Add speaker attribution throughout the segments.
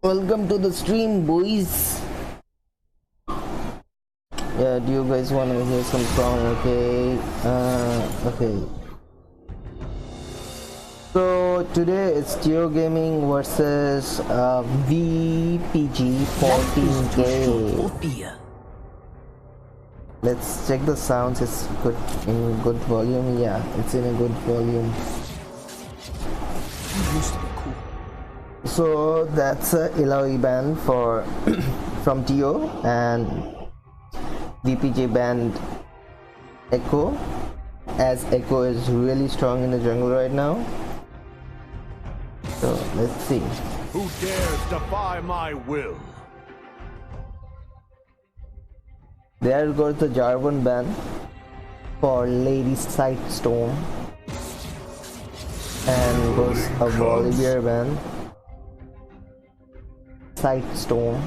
Speaker 1: Welcome to the stream, boys. Yeah, do you guys want to hear some song? Okay. Okay. So today it's TeO Gaming versus VPG 14K. Let's check the sounds. It's good in good volume. Yeah, it's in a good volume. So that's a LOE band for from TeO and VPG band Echo, as Echo is really strong in the jungle right now. So let's see.
Speaker 2: Who dares defy my will?
Speaker 1: There goes the Jarvan band for Lady Sightstorm, and goes a Volibear band. Sightstorm.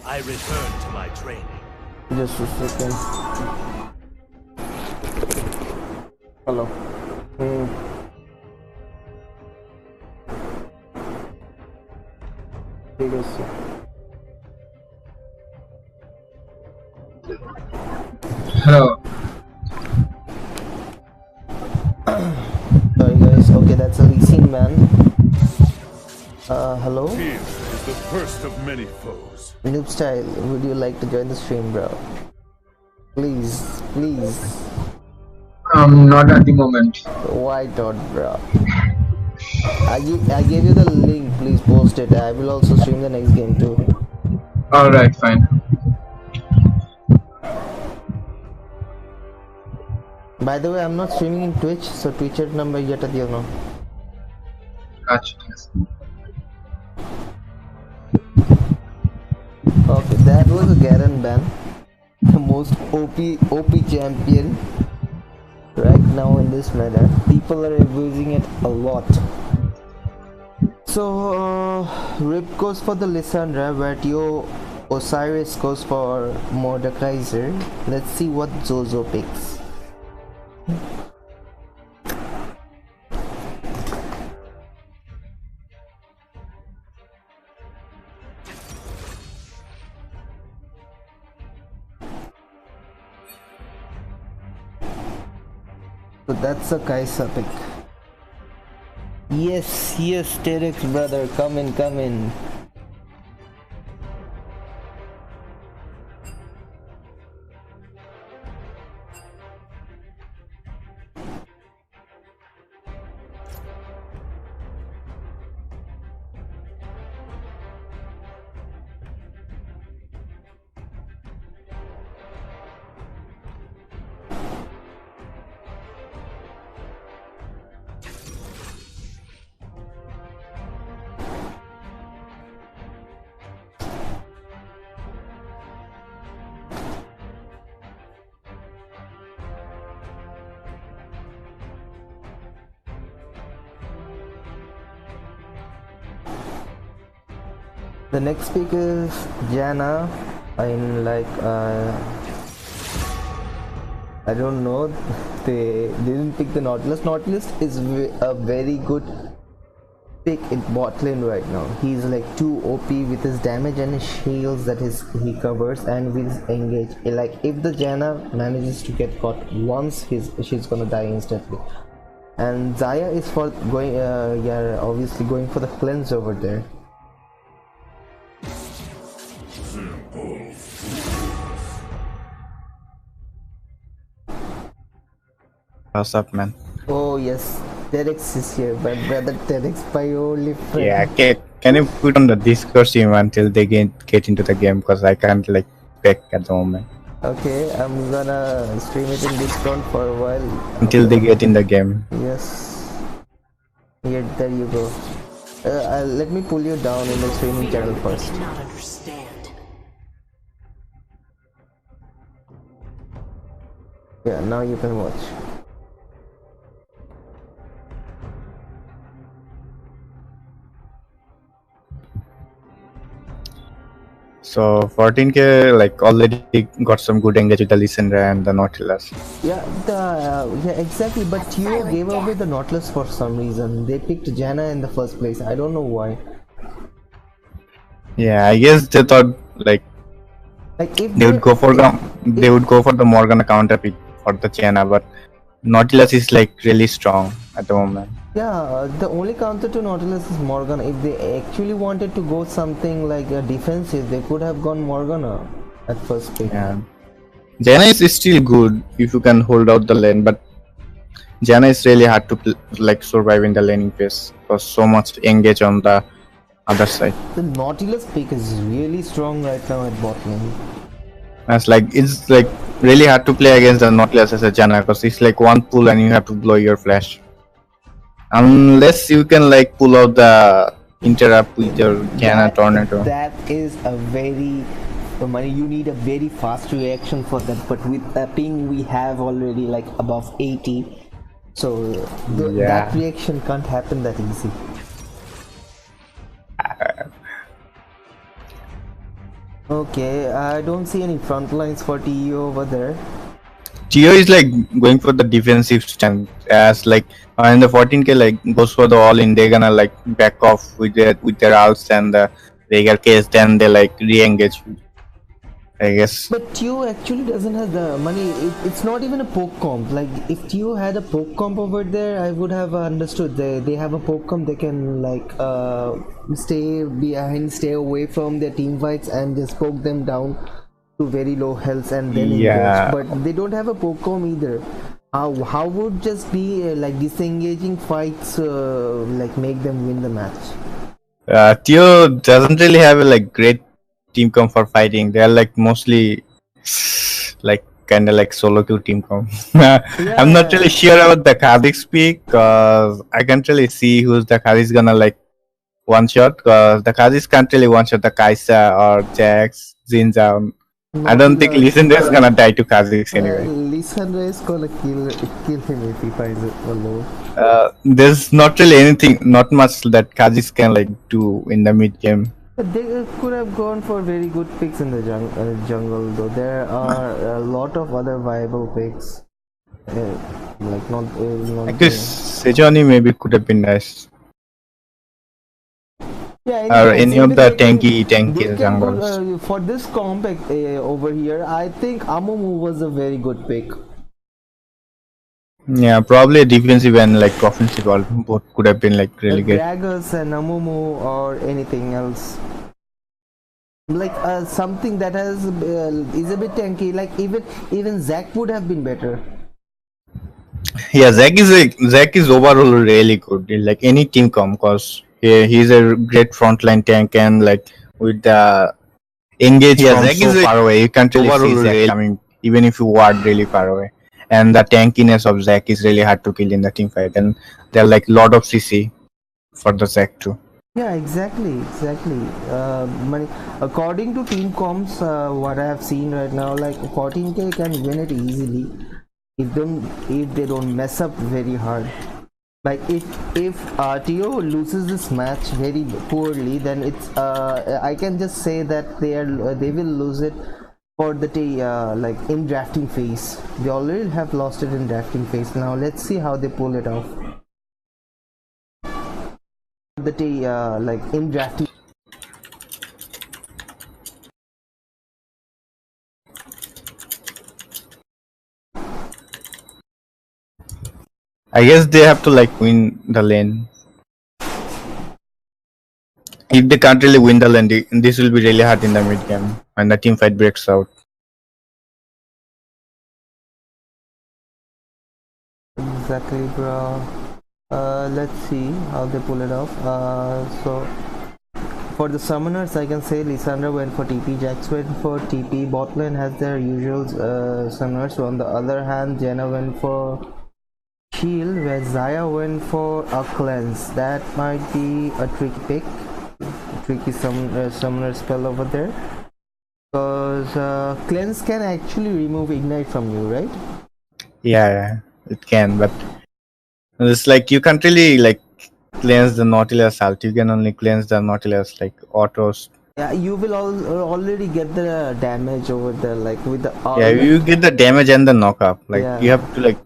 Speaker 2: I return to my training.
Speaker 1: Just a second. Hello.
Speaker 3: Hello.
Speaker 1: Sorry guys, okay, that's a leasing man. Hello?
Speaker 2: Fear is the first of many foes.
Speaker 1: Noob Style, would you like to join the stream, bro? Please, please.
Speaker 3: Not at the moment.
Speaker 1: Why not, bro? I gave you the link, please post it. I will also stream the next game too.
Speaker 3: Alright, fine.
Speaker 1: By the way, I'm not streaming in Twitch, so Twitch number yet at no.
Speaker 3: Gotcha.
Speaker 1: Okay, that was a Garen ban, the most OP champion right now in this meta. People are abusing it a lot. So Rip goes for the Lissandra, where TeO Osiris goes for Mordekaiser. Let's see what Zozo picks. So that's a Kaisa pick. Yes, Terex brother, come in. The next pick is Jana. In like I don't know. They didn't pick the Nautilus. Nautilus is a very good pick in bot lane right now. He's like too OP with his damage and his shields that he covers, and with his engage. Like if the Jana manages to get caught once, she's gonna die instantly. And Zaya is for going yeah, obviously going for the cleanse over there.
Speaker 4: What's up, man?
Speaker 1: Oh yes, Terex is here, my brother Terex, my only friend.
Speaker 4: Yeah, can you put on the Discord stream until they get into the game, because I can't like pick at the moment.
Speaker 1: Okay, I'm gonna stream it in Discord for a while.
Speaker 4: Until they get in the game.
Speaker 1: Yes. Here, there you go. Let me pull you down in the streaming channel first. Yeah, now you can watch.
Speaker 4: So 14k like already got some good engage with the Lysandra and the Nautilus.
Speaker 1: Yeah, yeah, exactly. But TeO gave away the Nautilus for some reason. They picked Janna in the first place. I don't know why.
Speaker 4: Yeah, I guess they thought like
Speaker 1: If
Speaker 4: they would go for the Morgana counter pick for the China, but Nautilus is like really strong at the moment.
Speaker 1: Yeah, the only counter to Nautilus is Morgana. If they actually wanted to go something like a defensive, they could have gone Morgana at first pick.
Speaker 4: Yeah, Jaina is still good if you can hold out the lane, but Jaina is really hard to like survive in the laning phase because so much engage on the other side.
Speaker 1: The Nautilus pick is really strong right now at bot lane.
Speaker 4: It's like really hard to play against the Nautilus as a Jaina because it's like one pull and you have to blow your flash. Unless you can like pull out the interrupt with your Jaina tornado.
Speaker 1: That is a very you need a very fast reaction for that, but with the ping we have already like above 80, so that reaction can't happen that easy. Okay, I don't see any front lines for TeO over there.
Speaker 4: TeO is like going for the defensive stand, as like in the 14k like goes for the all in. They're gonna like back off with their ults and the Veigar case, then they like re-engage, I guess.
Speaker 1: But TeO actually doesn't have the money. It's not even a poke comp. Like if TeO had a poke comp over there, I would have understood. They have a poke comp. They can like stay behind, stay away from their team fights and just poke them down to very low health and then engage. But they don't have a poke comp either. How would just be like disengaging fights like make them win the match?
Speaker 4: TeO doesn't really have a like great team comp for fighting. They're like mostly like kind of like solo queue team comp. I'm not really sure about the Kha'Zix pick because I can't really see who's the Kha'Zix gonna like one shot, because the Kha'Zix can't really one shot the Kai'Sa or Jax, Zinza. I don't think Lysandra is gonna die to Kha'Zix anyway.
Speaker 1: Lysandra is gonna kill him if he finds it alone.
Speaker 4: There's not really not much that Kha'Zix can like do in the mid game.
Speaker 1: They could have gone for very good picks in the jungle, though. There are a lot of other viable picks. Like not.
Speaker 4: I guess Sejuani maybe could have been nice.
Speaker 1: Yeah,
Speaker 4: or any of the tanky jungles.
Speaker 1: For this comp over here, I think Amumu was a very good pick.
Speaker 4: Yeah, probably a defensive and like offensive both could have been like really good.
Speaker 1: Gragas and Amumu or anything else. Like something that has is a bit tanky. Like even Zac would have been better.
Speaker 4: Yeah, Zac is overall really good. Like any team comp, cause he's a great frontline tank and like with the engage from so far away, you can't really see Zac coming even if you ward really far away. And the tankiness of Zac is really hard to kill in the team fight, and there are like lot of CC for the Zac too.
Speaker 1: Yeah, exactly. According to team comps, what I have seen right now, like 14k can win it easily if they don't mess up very hard. Like if TeO loses this match very poorly, then it's I can just say that they will lose it for the like in drafting phase. They already have lost it in drafting phase. Now let's see how they pull it off. Like in drafting.
Speaker 4: I guess they have to like win the lane. If they can't really win the lane, this will be really hard in the mid game when the team fight breaks out.
Speaker 1: Exactly, bro. Let's see how they pull it off. So for the summoners, I can say Lysandra went for TP, Jax went for TP, bot lane has their usual summoners. So on the other hand, Jenna went for shield, where Zaya went for a cleanse. That might be a tricky pick, tricky summoner spell over there, because cleanse can actually remove ignite from you, right?
Speaker 4: Yeah, it can, but it's like you can't really like cleanse the Nautilus ult. You can only cleanse the Nautilus like autos.
Speaker 1: Yeah, you will already get the damage over there, like with the
Speaker 4: Yeah, you get the damage and the knockup. Like
Speaker 1: Yeah.
Speaker 4: you have to like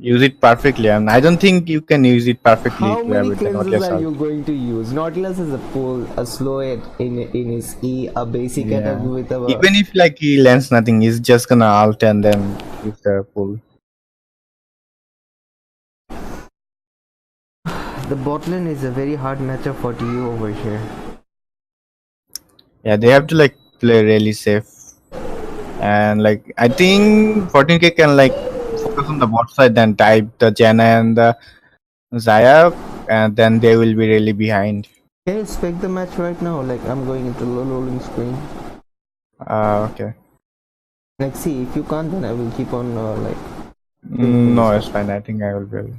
Speaker 4: use it perfectly, and I don't think you can use it perfectly
Speaker 1: How
Speaker 4: to have
Speaker 1: many
Speaker 4: it the
Speaker 1: cleanses
Speaker 4: Nautilus
Speaker 1: are
Speaker 4: out.
Speaker 1: you going to use? Nautilus is a pull, a slow it in his E, a basic attack
Speaker 4: Yeah.
Speaker 1: with a.
Speaker 4: Even if like he lands nothing, he's just gonna alt and then use the pull.
Speaker 1: The bot lane is a very hard matchup for TeO over here.
Speaker 4: Yeah, they have to like play really safe. And like I think 14K can like focus on the bot side and type the Janna and the Zaya, and then they will be really behind.
Speaker 1: Can you spec the match right now? Like I'm going into loading screen.
Speaker 4: Okay.
Speaker 1: Like see, if you can't, then I will keep on like.
Speaker 4: No, it's fine. I think I will be able.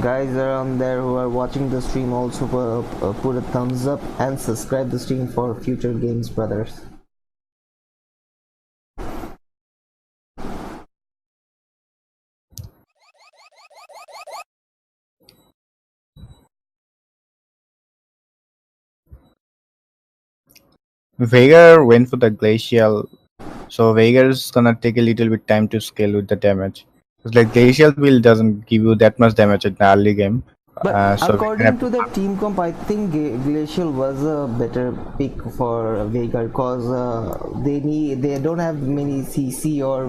Speaker 1: Guys around there who are watching the stream, also put a thumbs up and subscribe the stream for future games, brothers.
Speaker 4: Veigar went for the glacial, so Veigar is gonna take a little bit time to scale with the damage. Because like glacial build doesn't give you that much damage in the early game.
Speaker 1: But
Speaker 4: So
Speaker 1: according to the team comp, I think Glacial was a better pick for Veigar because they don't have many CC or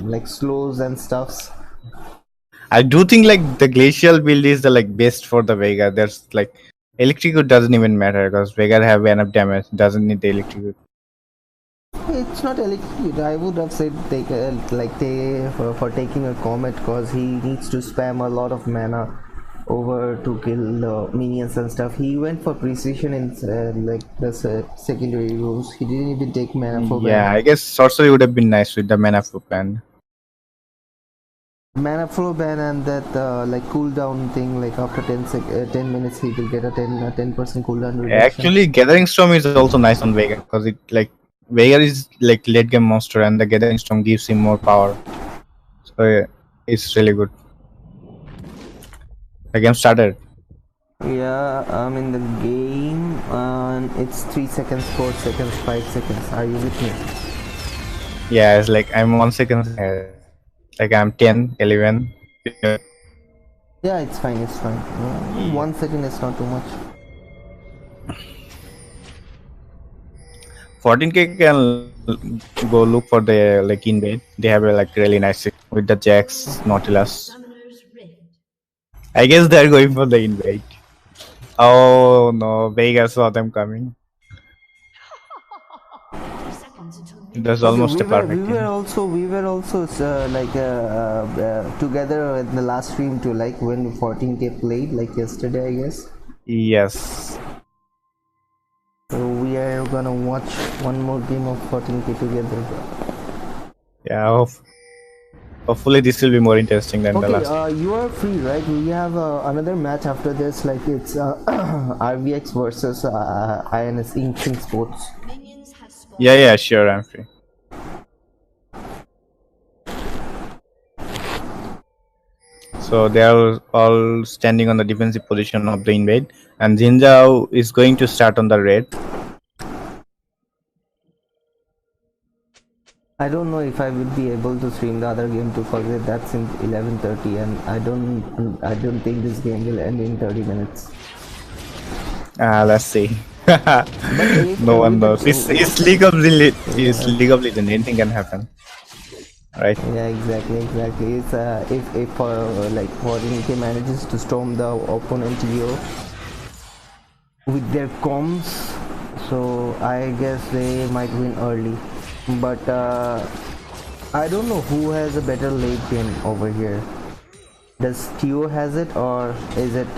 Speaker 1: like slows and stuffs.
Speaker 4: I do think like the glacial build is the like best for the Veigar. There's like electric doesn't even matter because Veigar have enough damage, doesn't need the electric.
Speaker 1: It's not electrocute. I would have said take for taking a comet because he needs to spam a lot of mana over to kill minions and stuff. He went for precision in like the secondary rules. He didn't even take mana for
Speaker 4: Yeah, I guess sorcery would have been nice with the mana flow plan.
Speaker 1: Mana flow ban and that like cooldown thing, like after 10 minutes he will get a 10% cooldown reduction.
Speaker 4: Actually, Gathering Storm is also nice on Veigar because it like Veigar is like late game monster and the Gathering Storm gives him more power. So yeah, it's really good. The game started.
Speaker 1: Yeah, I'm in the game and it's 3 seconds, 4 seconds, 5 seconds. Are you with me?
Speaker 4: Yeah, it's like I'm 1 second ahead. Like I'm 10, 11.
Speaker 1: Yeah, it's fine, it's fine. 1 second is not too much.
Speaker 4: 14K can go look for the like invade. They have a like really nice with the Jax, Nautilus. I guess they're going for the invade. Oh no, Veigar saw them coming. That's almost a perfect
Speaker 1: we were also together in the last stream too, like when 14K played, like yesterday, I guess.
Speaker 4: Yes.
Speaker 1: So we are gonna watch one more game of 14K together.
Speaker 4: Yeah. Hopefully this will be more interesting than the last.
Speaker 1: Okay, you are free, right? We have another match after this, like it's RVX versus INS Instinct Sports.
Speaker 4: Yeah, sure, I'm free. So they are all standing on the defensive position of the invade, and Jinzhao is going to start on the red.
Speaker 1: I don't know if I will be able to stream the other game too, because that's in 11:30, and I don't think this game will end in 30 minutes.
Speaker 4: Let's see. No one knows. It's League of Legends. Anything can happen, right?
Speaker 1: Yeah, exactly. It's if like 14K manages to storm the opponent TeO with their comms, so I guess they might win early. But I don't know who has a better late game over here. Does TeO has it, or is it?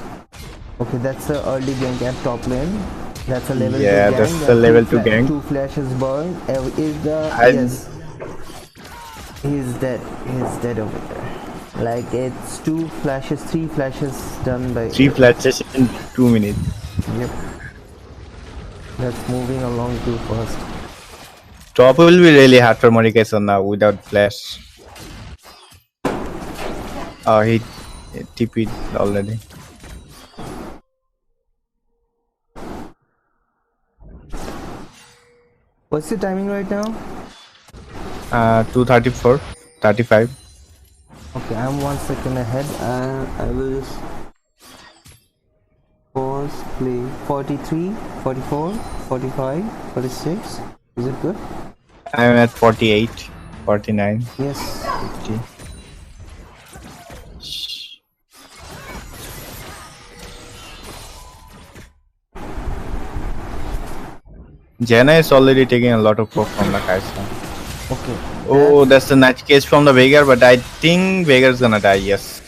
Speaker 1: Okay, that's a early gank at top lane. That's a level 2
Speaker 4: gank. That's the level 2 gank.
Speaker 1: 2 flashes burned. Is the yes? He's dead. He's dead over there. Like it's 2 flashes, 3 flashes done by
Speaker 4: 3 flashes in 2 minutes.
Speaker 1: Yep. That's moving along too fast.
Speaker 4: Top will be really hard for Morikawa now without flash. Oh, he TP'd already.
Speaker 1: What's the timing right now?
Speaker 4: 2:34, 35.
Speaker 1: Okay, I'm 1 second ahead and I will just pause, play 43, 44, 45, 46. Is it good?
Speaker 4: I'm at 48, 49,
Speaker 1: Yes.
Speaker 4: 50. Jenna is already taking a lot of poke from the Kaisa.
Speaker 1: Okay.
Speaker 4: Oh, that's the night case from the Veigar, but I think Veigar's gonna die, yes.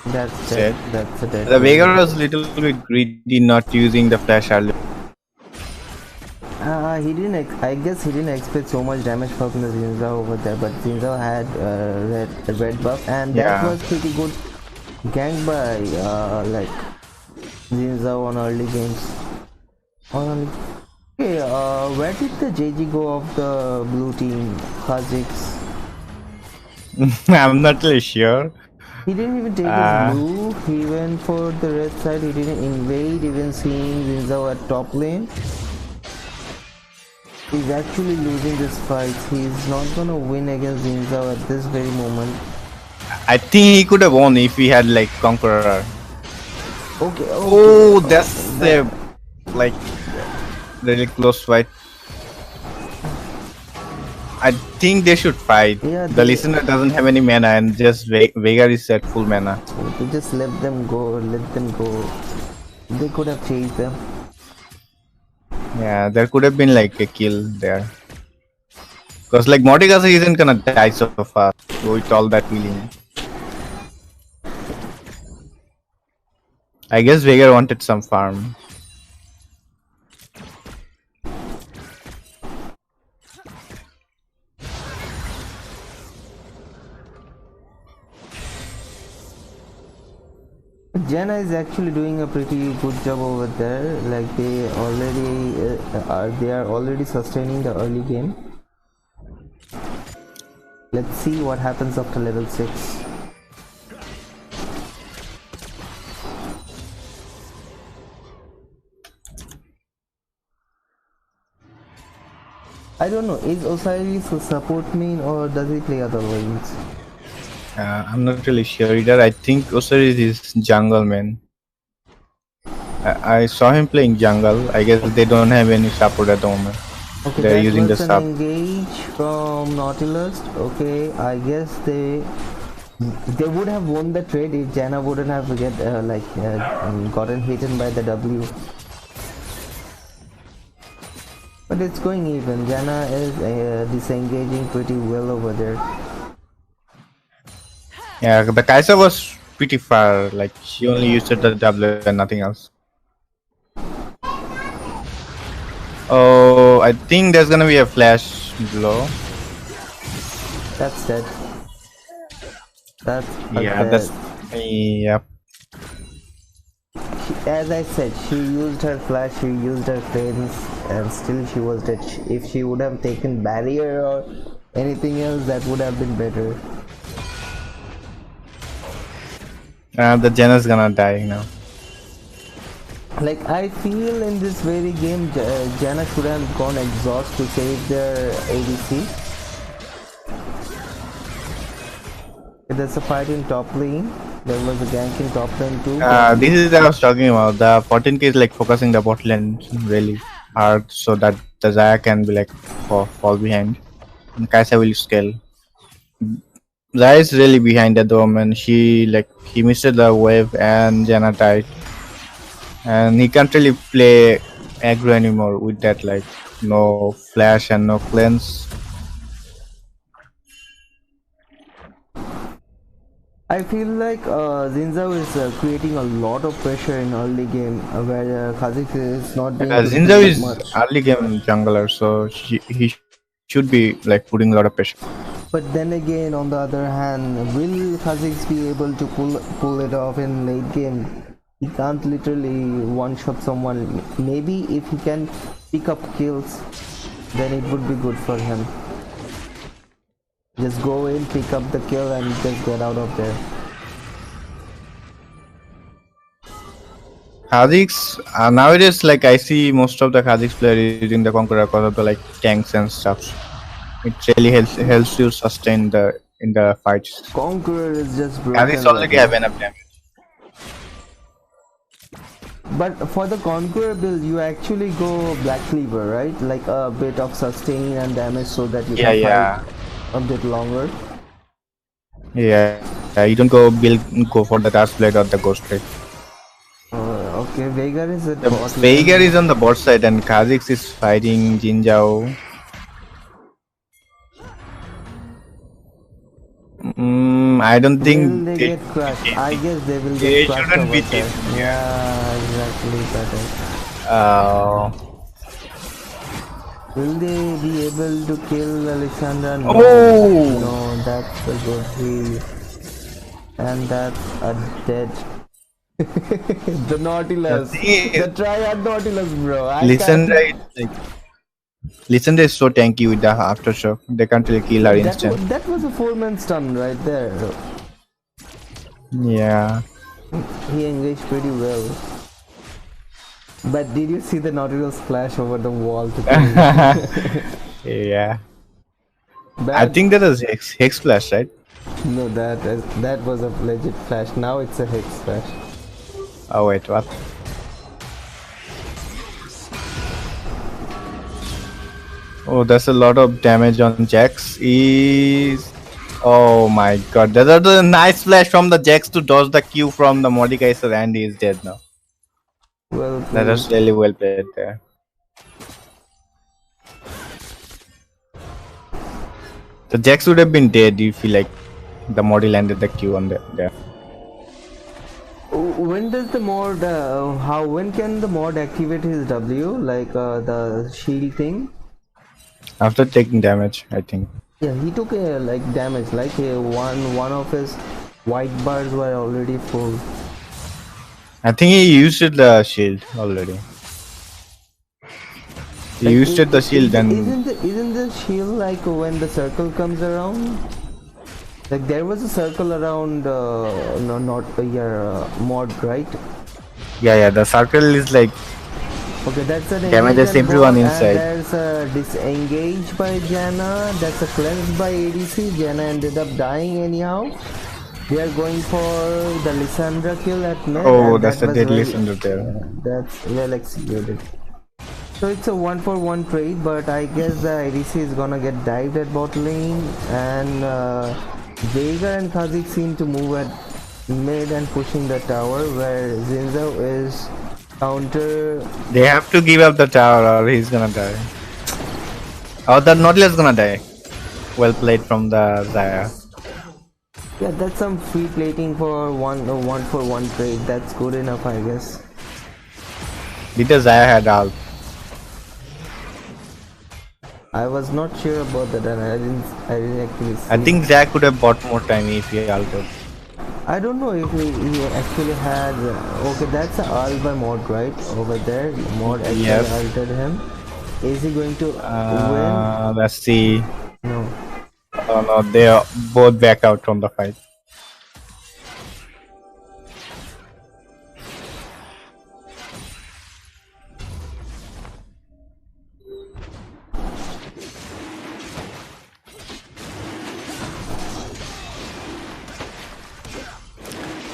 Speaker 1: That's
Speaker 4: Dead.
Speaker 1: dead. That's a dead.
Speaker 4: The Veigar was a little bit greedy not using the flash early.
Speaker 1: He didn't. I guess he didn't expect so much damage from the Zinza over there, but Zinza had red buff, and that
Speaker 4: Yeah.
Speaker 1: was pretty good gank by like Zinza on early games. Okay, where did the JG go of the blue team, Kha'Zix?
Speaker 4: I'm not really sure.
Speaker 1: He didn't even take his blue. He went for the red side. He didn't invade, even seeing Zinza at top lane. He's actually losing this fight. He's not gonna win against Zinza at this very moment.
Speaker 4: I think he could have won if he had like Conqueror.
Speaker 1: Okay.
Speaker 4: Oh, that's a like really close fight. I think they should fight.
Speaker 1: Yeah,
Speaker 4: The listener doesn't have any mana and just Veigar is at full mana.
Speaker 1: To just let them go. Let them go. They could have chased them.
Speaker 4: Yeah, there could have been like a kill there. Because like Mordekaiser isn't gonna die so fast with all that healing. I guess Veigar wanted some farm.
Speaker 1: Janna is actually doing a pretty good job over there. Like they are already sustaining the early game. Let's see what happens after level 6. I don't know, is Osiris a support main or does he play other lanes?
Speaker 4: I'm not really sure either. I think Osiris is jungle man. I saw him playing jungle. I guess they don't have any support at the moment.
Speaker 1: Okay,
Speaker 4: they're
Speaker 1: that
Speaker 4: using the
Speaker 1: was an
Speaker 4: sub.
Speaker 1: engage from Nautilus. Okay, I guess they would have won the trade if Janna wouldn't have gotten hit by the W. But it's going even. Janna is disengaging pretty well over there.
Speaker 4: Yeah, the Kai'Sa was pretty far. Like she only used the W and nothing else. Oh, I think there's gonna be a flash blow.
Speaker 1: That's dead. That's
Speaker 4: yeah,
Speaker 1: dead.
Speaker 4: that's yep.
Speaker 1: As I said, she used her flash, she used her frames, and still she was dead. If she would have taken barrier or anything else, that would have been better.
Speaker 4: The Janna's gonna die now.
Speaker 1: Like I feel in this very game, Janna should have gone exhaust to save their ADC. There's a fight in top lane. There was a gank in top lane too.
Speaker 4: This is what I was talking about. The 14k is like focusing the bot lane really hard so that the Zaya can be like fall behind. And Kai'Sa will scale. Zaya is really behind at the moment. He missed the wave and Janna died. And he can't really play aggro anymore with that like no flash and no cleanse.
Speaker 1: I feel like Zinza is creating a lot of pressure in early game where Kha'Zix is not doing
Speaker 4: Zinza is
Speaker 1: much.
Speaker 4: early game jungler, so he should be like putting a lot of pressure.
Speaker 1: But then again, on the other hand, will Kha'Zix be able to pull it off in late game? He can't literally one-shot someone. Maybe if he can pick up kills, then it would be good for him. Just go in, pick up the kill and just get out of there.
Speaker 4: Kazakhs nowadays, like I see most of the Kazakhs player using the Conqueror because of the like tanks and stuff. It really helps you sustain the in the fights.
Speaker 1: Conqueror is just
Speaker 4: Kazakhs
Speaker 1: broken right
Speaker 4: already have
Speaker 1: now.
Speaker 4: enough damage.
Speaker 1: But for the Conqueror build, you actually go Black Cleaver, right? Like a bit of sustain and damage so that you can fight a bit longer.
Speaker 4: Yeah. You don't go for the Dark Blade or the Ghost Blade.
Speaker 1: Okay, Veigar is at
Speaker 4: The
Speaker 1: bot lane.
Speaker 4: Veigar is on the bot side and Kazakhs is fighting Jinzhao. I don't
Speaker 1: Will
Speaker 4: think
Speaker 1: they get crushed? I guess they will
Speaker 4: they
Speaker 1: get crushed
Speaker 4: shouldn't
Speaker 1: over
Speaker 4: be
Speaker 1: there.
Speaker 4: team.
Speaker 1: Yeah, exactly. That is. Will they be able to kill Alexandra? No.
Speaker 4: Oh!
Speaker 1: No, that's a good heal. And that's a dead. The Nautilus. The Triad Nautilus, bro.
Speaker 4: Lissandra is so tanky with the aftershock. They can't really kill her instant.
Speaker 1: That was a 4-man stun right there.
Speaker 4: Yeah.
Speaker 1: He engaged pretty well. But did you see the Nautilus flash over the wall to kill
Speaker 4: Yeah. I think that was Hex Flash, right?
Speaker 1: No, that was a legit flash. Now it's a Hex flash.
Speaker 4: Oh wait, what? Oh, that's a lot of damage on Jax. Oh my god, that's a nice flash from the Jax to dodge the Q from the Mordekaiser and he is dead now.
Speaker 1: Well,
Speaker 4: that was really well played there. The Jax would have been dead if like the Modi landed the Q on there.
Speaker 1: When does the mod, when can the mod activate his W, like the shield thing?
Speaker 4: After taking damage, I think.
Speaker 1: Yeah, he took like damage, like one of his white bars were already full.
Speaker 4: I think he used the shield already. He
Speaker 1: like
Speaker 4: used the shield and...
Speaker 1: Isn't the shield like when the circle comes around? Like there was a circle around, no, not your mod, right?
Speaker 4: Yeah, the circle is like...
Speaker 1: Okay, that's an
Speaker 4: damages everyone inside.
Speaker 1: There's a disengage by Janna, that's a cleanse by ADC. Janna ended up dying anyhow. They are going for the Lissandra kill at mid.
Speaker 4: Oh, that's a dead Lissandra there.
Speaker 1: That's well executed. So it's a 1-for-1 trade, but I guess the ADC is gonna get dived at bot lane, and Veigar and Kha'Zix seem to move at mid and pushing the tower, where Zinzao is counter.
Speaker 4: They have to give up the tower or he's gonna die. Oh, the Nautilus is gonna die. Well played from the Zaya.
Speaker 1: Yeah, that's some free plating for 1-for-1 trade. That's good enough, I guess.
Speaker 4: Did the Zaya had ult?
Speaker 1: I was not sure about that, and I didn't actually see.
Speaker 4: I think Zaya could have bought more time if he ulted.
Speaker 1: I don't know if he actually had. Okay, that's a ult by mod, right? Over there, mod actually ulted him. Is he going to win?
Speaker 4: Let's see.
Speaker 1: No.
Speaker 4: Oh no, they are both back out from the fight.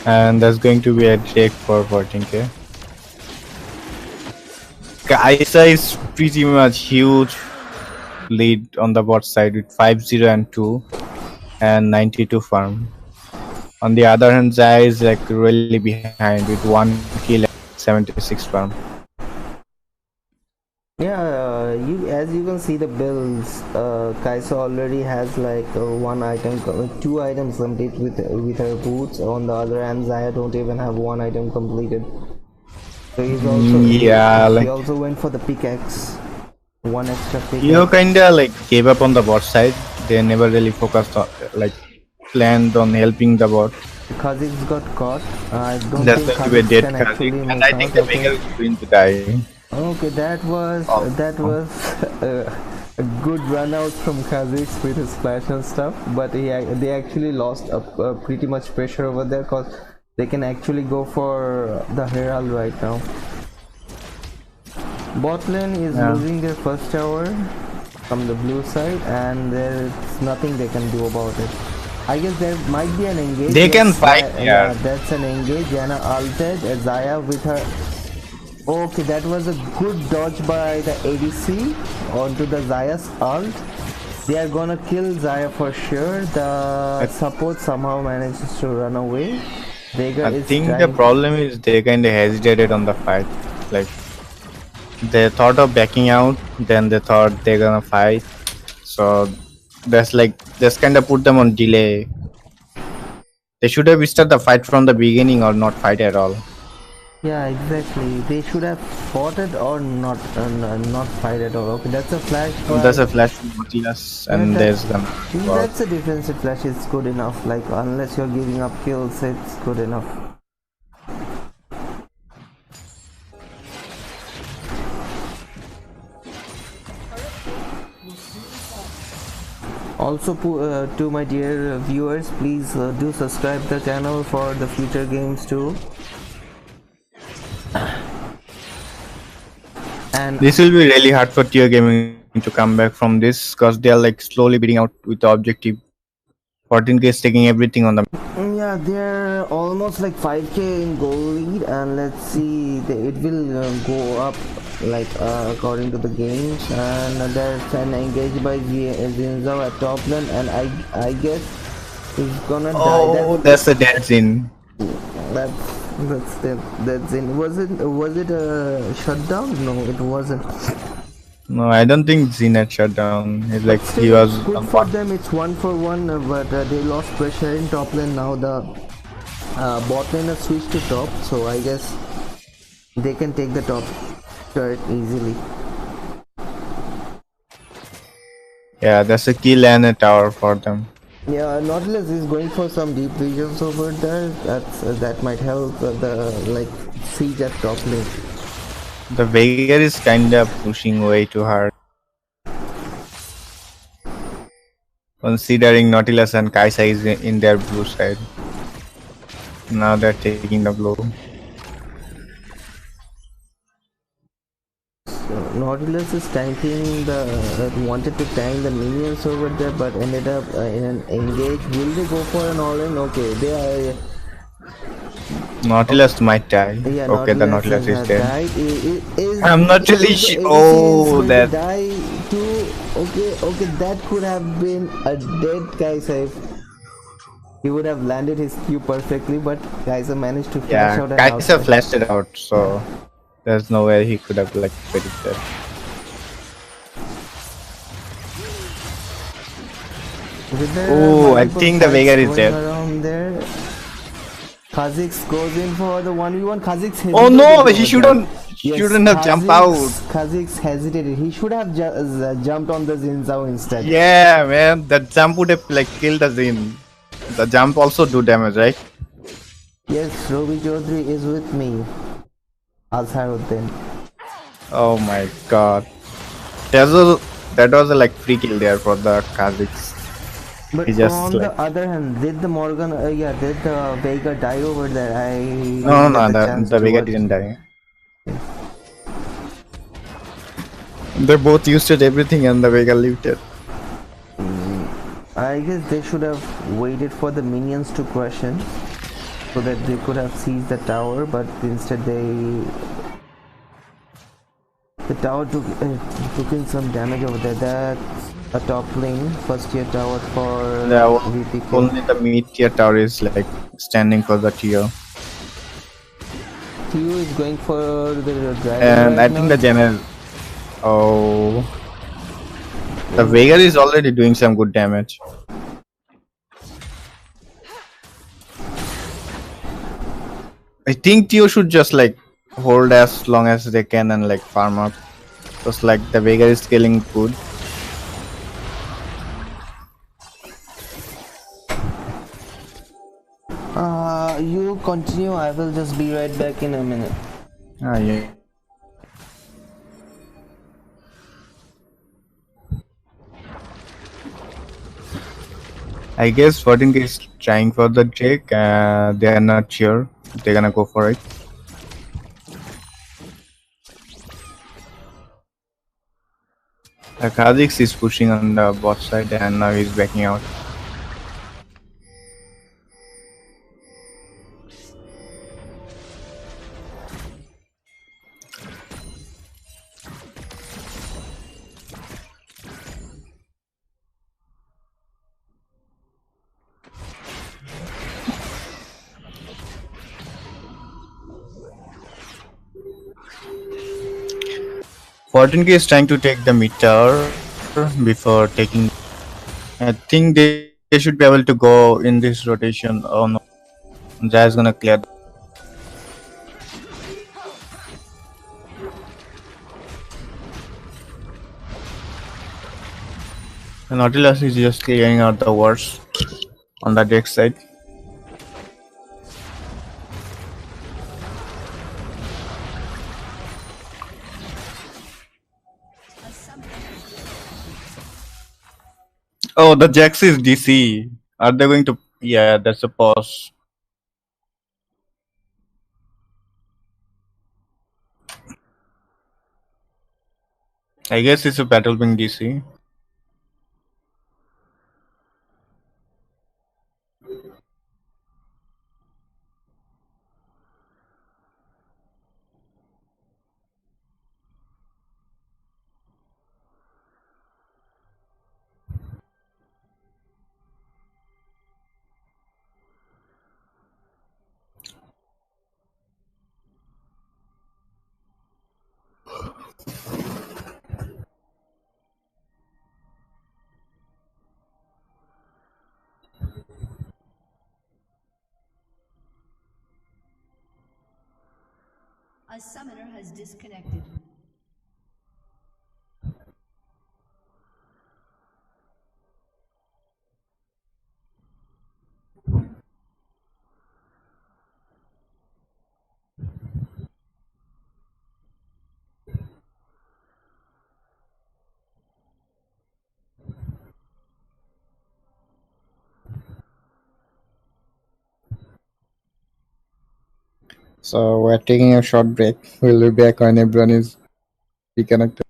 Speaker 4: And that's going to be a Drake for 14k. Kaisa is pretty much huge lead on the bot side with 5-0 and 2 and 92 farm. On the other hand, Zai is like really behind with 1 kill and 76 farm.
Speaker 1: Yeah, as you can see the builds, Kaisa already has like one item, 2 items complete with her boots. On the other hand, Zaya don't even have 1 item completed. So he's also he also went for the pickaxe, 1 extra pickaxe.
Speaker 4: You kinda like gave up on the bot side. They never really focused on like planned on helping the bot.
Speaker 1: Kha'Zix got caught. I don't
Speaker 4: That's
Speaker 1: think
Speaker 4: going to be a
Speaker 1: Kha'Zix
Speaker 4: dead
Speaker 1: can actually
Speaker 4: Kha'Zix,
Speaker 1: make
Speaker 4: and I think the Veigar is going to die.
Speaker 1: Okay, that was a good run out from Kha'Zix with his flash and stuff, but they actually lost pretty much pressure over there, cause They can actually go for the Herald right now. Bot lane is losing their first tower from the blue side, and there's nothing they can do about it. I guess there might be an engage.
Speaker 4: They can fight,
Speaker 1: yeah, that's an engage. Jana ulted, Zaya with her. Okay, that was a good dodge by the ADC onto the Zaya's ult. They are gonna kill Zaya for sure. The support somehow manages to run away. Vega
Speaker 4: I think the problem is they kinda hesitated on the fight. Like they thought of backing out, then they thought they're gonna fight. So that's kinda put them on delay. They should have started the fight from the beginning or not fight at all.
Speaker 1: Yeah, exactly. They should have fought it or not fight at all. Okay, that's a flash.
Speaker 4: That's a flash from Nautilus, and there's them.
Speaker 1: That's a defensive flash. It's good enough. Like unless you're giving up kills, it's good enough. Also, to my dear viewers, please do subscribe the channel for the future games too. And
Speaker 4: this will be really hard for TeO Gaming to come back from this because they are like slowly beating out with the objective. 14k is taking everything on them.
Speaker 1: Yeah, they're almost like 5k in goal lead, and let's see, it will go up like according to the games. And there's an engage by Zinzao at top lane, and I guess he's gonna die.
Speaker 4: Oh, that's a dead Zin.
Speaker 1: That's in. Was it a shutdown? No, it wasn't.
Speaker 4: No, I don't think Zin had shut down. It's like he was
Speaker 1: good for them. It's 1-for-1, but they lost pressure in top lane. Now the bot lane has switched to top, so I guess they can take the top turret easily.
Speaker 4: Yeah, that's a kill and a tower for them.
Speaker 1: Yeah, Nautilus is going for some deep visions over there. That might help the like siege at top lane.
Speaker 4: The Vega is kinda pushing way too hard. Considering Nautilus and Kaisa is in their blue side. Now they're taking the blow.
Speaker 1: So Nautilus is tanking wanted to tank the minions over there, but ended up in an engage. Will they go for an all-in? Okay, they are.
Speaker 4: Nautilus might die.
Speaker 1: Yeah,
Speaker 4: okay, the Nautilus is dead.
Speaker 1: Died.
Speaker 4: I'm not really sure. Oh, that.
Speaker 1: Die too. Okay, that could have been a dead Kaisa. He would have landed his Q perfectly, but Kaisa managed to flash out.
Speaker 4: Yeah, Kaisa flashed it out, so there's no way he could have like predicted. Oh, I think the Vega is dead.
Speaker 1: Around there. Kha'Zix goes in for the 1v1. Kha'Zix.
Speaker 4: Oh no, he shouldn't have jumped out.
Speaker 1: Kha'Zix hesitated. He should have jumped on the Zinzao instead.
Speaker 4: Yeah, man, that jump would have like killed the Zin. The jump also do damage, right?
Speaker 1: Yes, Robi Chaudhary is with me. Azharuddin.
Speaker 4: Oh my god. That was a like free kill there for the Kha'Zix.
Speaker 1: But on the other hand, did the Morgan, did the Vega die over there?
Speaker 4: No, the Vega didn't die. They both used it everything and the Vega lived it.
Speaker 1: I guess they should have waited for the minions to crush in, so that they could have seized the tower, but instead the tower took in some damage over there. That's a top lane, first tier tower for VPG.
Speaker 4: Only the mid tier tower is like standing for the TeO.
Speaker 1: TeO is going for the dragon.
Speaker 4: And I think the general. Oh. The Vega is already doing some good damage. I think TeO should just like hold as long as they can and like farm up. Just like the Vega is scaling good.
Speaker 1: You continue, I will just be right back in a minute.
Speaker 4: Ah, yeah. I guess 14K is trying for the Drake. They are not sure they're gonna go for it. Kha'Zix is pushing on the bot side and now he's backing out. Fortin is trying to take the mid tower before taking. I think they should be able to go in this rotation. Oh no, Jaya is gonna clear. And Nautilus is just clearing out the wards on the deck side. Oh, the Jax is DC. Are they going to? Yeah, that's a pause. I guess it's a battle being DC.
Speaker 5: A summoner has disconnected.
Speaker 4: So we're taking a short break. We'll be back when everyone is reconnected.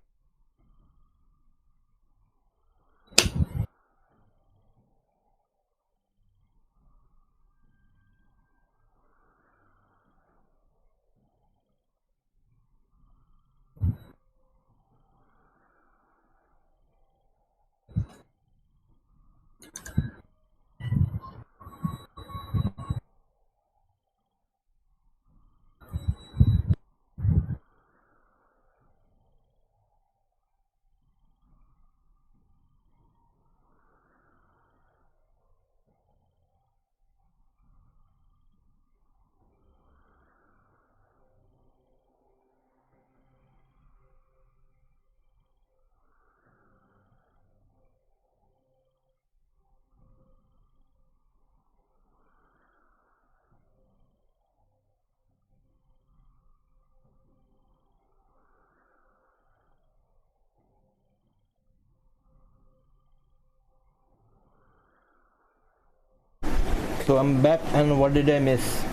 Speaker 1: So I'm back, and what did I miss?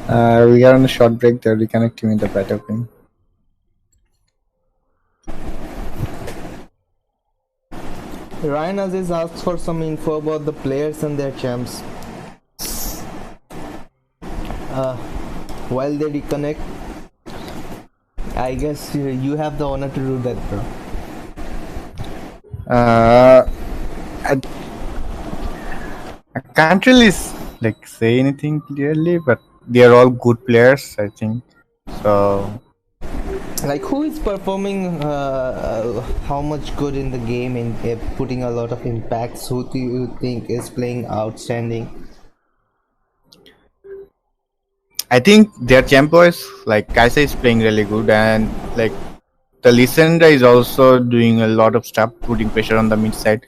Speaker 4: We are on a short break. They're reconnecting with the battle ping.
Speaker 1: Ryan Aziz asks for some info about the players and their champs. While they reconnect, I guess you have the honor to do that, bro.
Speaker 4: I can't really like say anything clearly, but they are all good players, I think. So
Speaker 1: Like, who is performing how much good in the game and putting a lot of impacts? Who do you think is playing outstanding?
Speaker 4: I think their tempo is like Kaisa is playing really good, and like the Lysandra is also doing a lot of stuff, putting pressure on the mid side.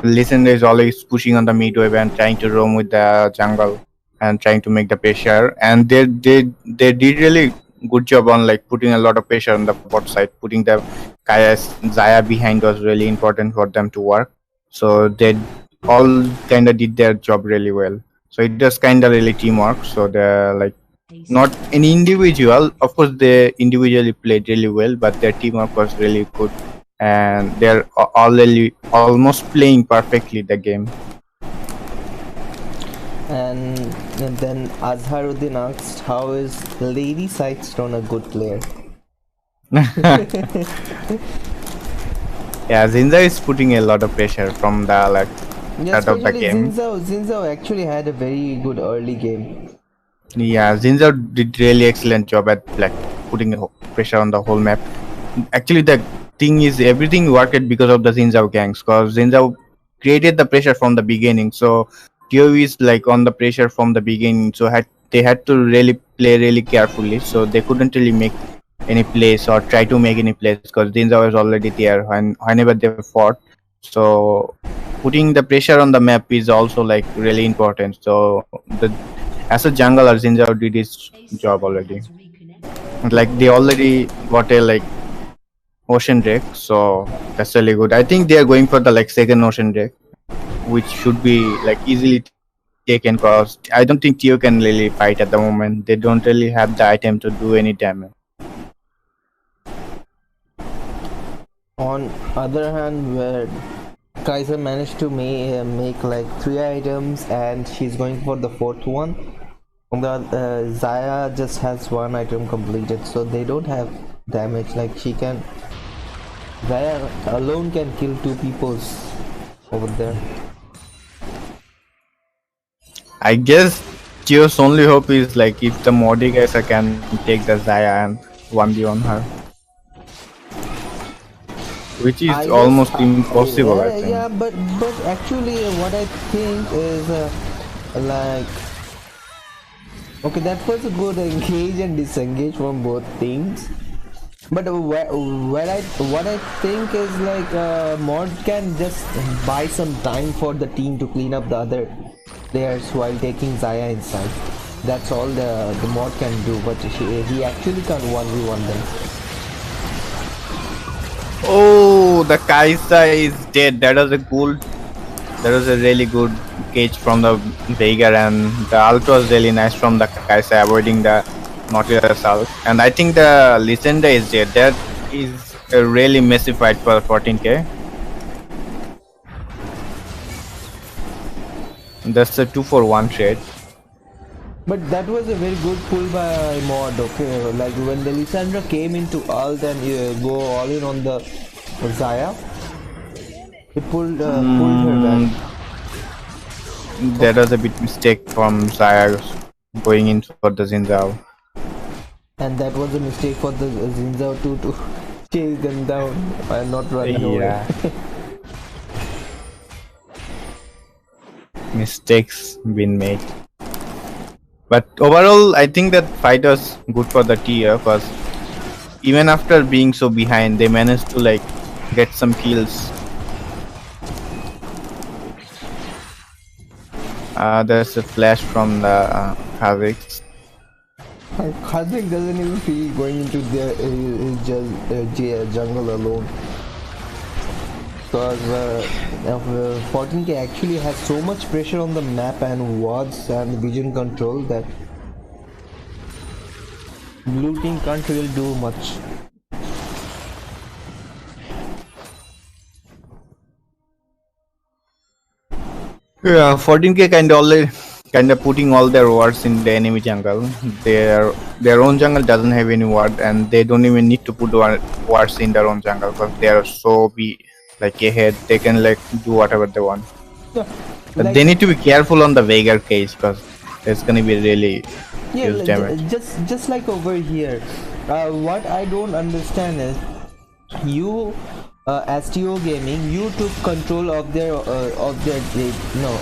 Speaker 4: Lysandra is always pushing on the mid wave and trying to roam with the jungle and trying to make the pressure. And they did really good job on like putting a lot of pressure on the bot side, putting the Kaya's Zaya behind was really important for them to work. So they all kind of did their job really well. So it was kind of really teamwork. So they're like not an individual. Of course, they individually played really well, but their teamwork was really good, and they're already almost playing perfectly the game.
Speaker 1: And then Azharuddin asked, how is Lady Sidestone a good player?
Speaker 4: Yeah, Zinza is putting a lot of pressure from the like
Speaker 1: Yeah,
Speaker 4: start of the
Speaker 1: especially
Speaker 4: game.
Speaker 1: Zinzao actually had a very good early game.
Speaker 4: Yeah, Zinza did really excellent job at like putting pressure on the whole map. Actually, the thing is everything worked because of the Zinzao gangs, because Zinzao created the pressure from the beginning. So TeO is like on the pressure from the beginning. So they had to really play really carefully. So they couldn't really make any plays or try to make any plays because Zinzao was already there whenever they fought. So putting the pressure on the map is also like really important. So the as a jungler, Zinzao did his job already. Like they already got a like ocean deck, so that's really good. I think they are going for the like second ocean deck, which should be like easily taken because I don't think TeO can really fight at the moment. They don't really have the item to do any damage.
Speaker 1: On other hand, where Kaiser managed to make like 3 items and she's going for the 4th one. On the Zaya just has 1 item completed, so they don't have damage. Like Zaya alone can kill 2 people over there.
Speaker 4: I guess TeO's only hope is like if the Mordekaiser can take the Zaya and 1v1 her. Which is almost impossible, I think.
Speaker 1: Yeah, but actually what I think is like, okay, that was a good engage and disengage from both teams. But what I think is like Mod can just buy some time for the team to clean up the other players while taking Zaya inside. That's all the Mod can do, but he actually can't 1v1 them.
Speaker 4: Oh, the Kaisa is dead. That was a really good cage from the Veigar, and the ult was really nice from the Kaisa, avoiding the Nautilus ult. And I think the Lysandra is dead. That is a really messy fight for 14k. That's a 2-for-1 trade.
Speaker 1: But that was a very good pull by Mod, okay? Like when the Lysandra came into ult and go all in on the Zaya, he pulled her back.
Speaker 4: That was a bit mistake from Zaya going in for the Zinzao.
Speaker 1: And that was a mistake for the Zinzao to chase them down and not run away.
Speaker 4: Mistakes been made. But overall, I think that fight was good for the TeO because even after being so behind, they managed to like get some kills. There's a flash from the Kha'Zix.
Speaker 1: Kha'Zix doesn't even feel going into the jungle alone. Because 14k actually has so much pressure on the map and wards and vision control that blue team can't really do much.
Speaker 4: Yeah, 14k kind of putting all their wards in the enemy jungle. Their own jungle doesn't have any ward, and they don't even need to put wards in their own jungle because they are so like ahead. They can like do whatever they want. But like, they need to be careful on the Veigar cage because it's gonna be really huge damage.
Speaker 1: Just like over here, what I don't understand is you as TeO Gaming, you took control of their gate. No,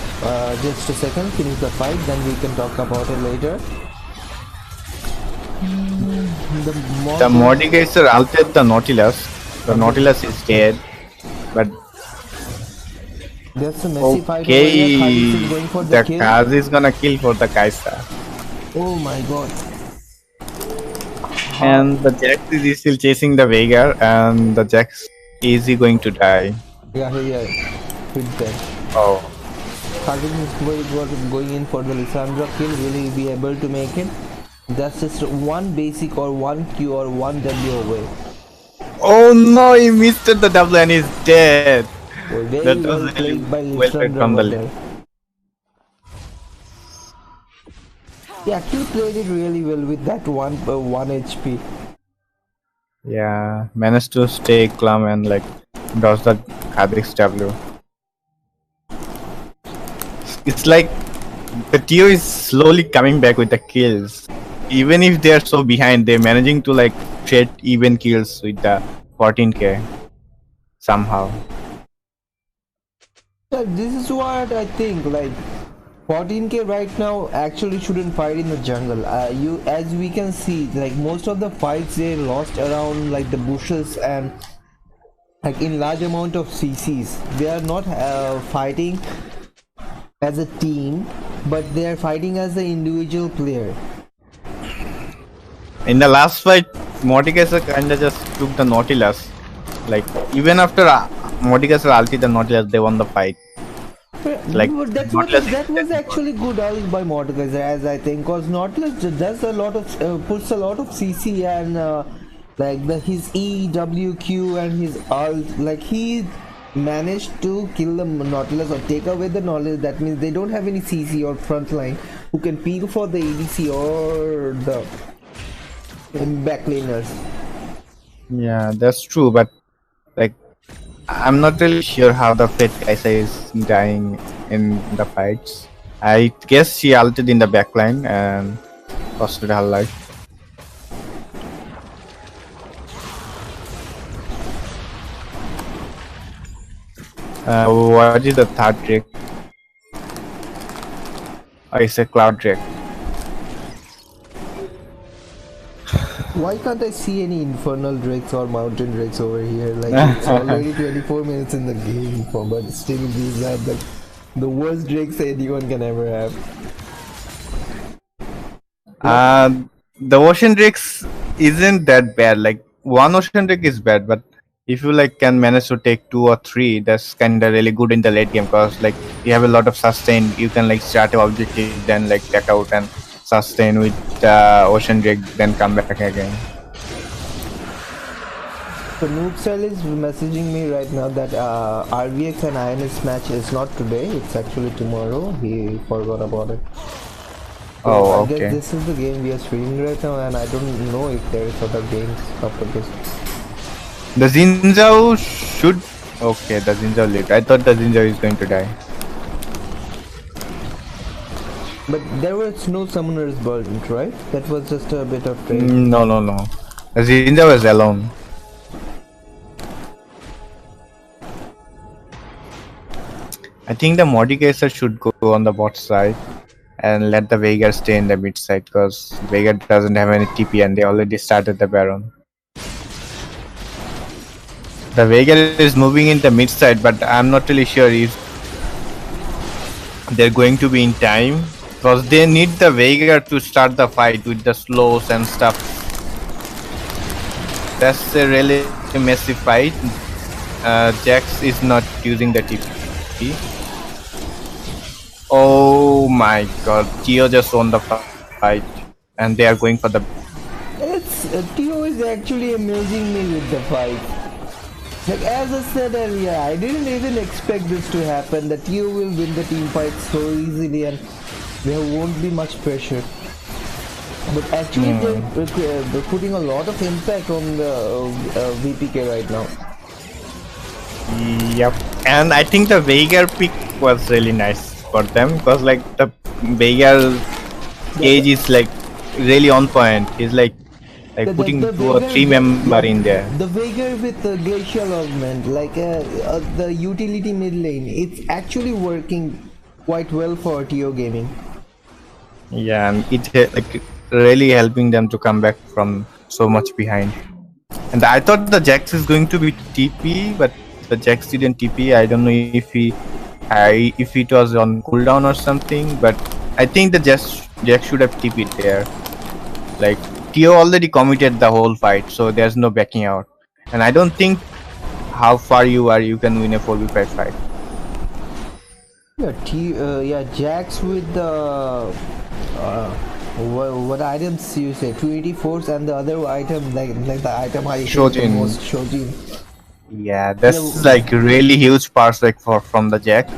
Speaker 1: just a second, finish the fight, then we can talk about it later.
Speaker 4: The Mordekaiser ulted the Nautilus. The Nautilus is dead, but
Speaker 1: there's a messy fight over here. Going for the kill.
Speaker 4: Kaz is gonna kill for the Kaisa.
Speaker 1: Oh my god.
Speaker 4: And the Jax is still chasing the Veigar, and the Jax is he going to die?
Speaker 1: Yeah. with them.
Speaker 4: Oh.
Speaker 1: Targeting was going in for the Lissandra kill. Will he be able to make it? That's just one basic or one Q or one W away.
Speaker 4: Oh no, he missed the W and he's dead.
Speaker 1: Very
Speaker 4: That
Speaker 1: well
Speaker 4: was really
Speaker 1: played by
Speaker 4: well played
Speaker 1: Lissandra
Speaker 4: from the
Speaker 1: over
Speaker 4: lane.
Speaker 1: there. He actually played it really well with that one HP.
Speaker 4: Yeah, managed to stay calm and like dodge the Kha'Zix W. It's like the TeO is slowly coming back with the kills. Even if they're so behind, they're managing to like trade even kills with the 14k somehow.
Speaker 1: Yeah, this is what I think. Like 14k right now actually shouldn't fight in the jungle. As we can see, like most of the fights they lost around like the bushes and like in large amount of CCs. They are not fighting as a team, but they are fighting as an individual player.
Speaker 4: In the last fight, Mordekaiser kinda just took the Nautilus. Like even after Mordekaiser ulti the Nautilus, they won the fight. Like
Speaker 1: that was actually good out by Mordekaiser, as I think, because Nautilus does a lot of puts a lot of CC and like his E, W, Q and his ult, like he managed to kill the Nautilus or take away the Nautilus. That means they don't have any CC or frontline who can peel for the ADC or the backlaners.
Speaker 4: Yeah, that's true, but like I'm not really sure how the Fate Kaisa is dying in the fights. I guess she ulted in the backline and costed her life. What is the third Drake? Oh, it's a Cloud Drake.
Speaker 1: Why can't I see any infernal drakes or mountain drakes over here? Like it's already 24 minutes in the game, but still these are the worst drakes anyone can ever have.
Speaker 4: The Ocean Drakes isn't that bad. Like one Ocean Drake is bad, but if you like can manage to take 2 or 3, that's kinda really good in the late game, because like you have a lot of sustain. You can like start an objective, then like back out and sustain with Ocean Drake, then come back again.
Speaker 1: So Noobcell is messaging me right now that RVX and INS match is not today, it's actually tomorrow. He forgot about it. So
Speaker 4: Oh,
Speaker 1: I guess
Speaker 4: okay.
Speaker 1: this is the game we are streaming right now, and I don't know if there is other games after this.
Speaker 4: The Zinzao should... Okay, the Zinzao lived. I thought the Zinzao is going to die.
Speaker 1: But there was no summoners burnt, right? That was just a bit of trade.
Speaker 4: No. The Zinzao was alone. I think the Mordekaiser should go on the bot side and let the Veigar stay in the mid side, because Veigar doesn't have any TP and they already started the Baron. The Veigar is moving in the mid side, but I'm not really sure if they're going to be in time, because they need the Veigar to start the fight with the slows and stuff. That's a really messy fight. Jax is not using the TP. Oh my god, TeO just won the fight and they are going for the...
Speaker 1: TeO is actually amusing me with the fight. Like as I said earlier, I didn't even expect this to happen, that TeO will win the team fight so easily and there won't be much pressure. But actually they're putting a lot of impact on the VPK right now.
Speaker 4: Yep, and I think the Veigar pick was really nice for them, because like the Veigar cage is like really on point. He's like putting 2 or 3 member in there.
Speaker 1: The Veigar with the glacial augment, like the utility mid lane, it's actually working quite well for TeO gaming.
Speaker 4: Yeah, and it like really helping them to come back from so much behind. And I thought the Jax is going to be TP, but the Jax didn't TP. I don't know if it was on cooldown or something, but I think the Jax should have TP'd there. Like TeO already committed the whole fight, so there's no backing out. And I don't think how far you are, you can win a 4v5 fight.
Speaker 1: Yeah, yeah, Jax with the what items you say? 284s and the other item like the item I hate the
Speaker 4: Shojin.
Speaker 1: most, Shojin.
Speaker 4: Yeah, this
Speaker 1: Yeah,
Speaker 4: is like really huge parts like from the jack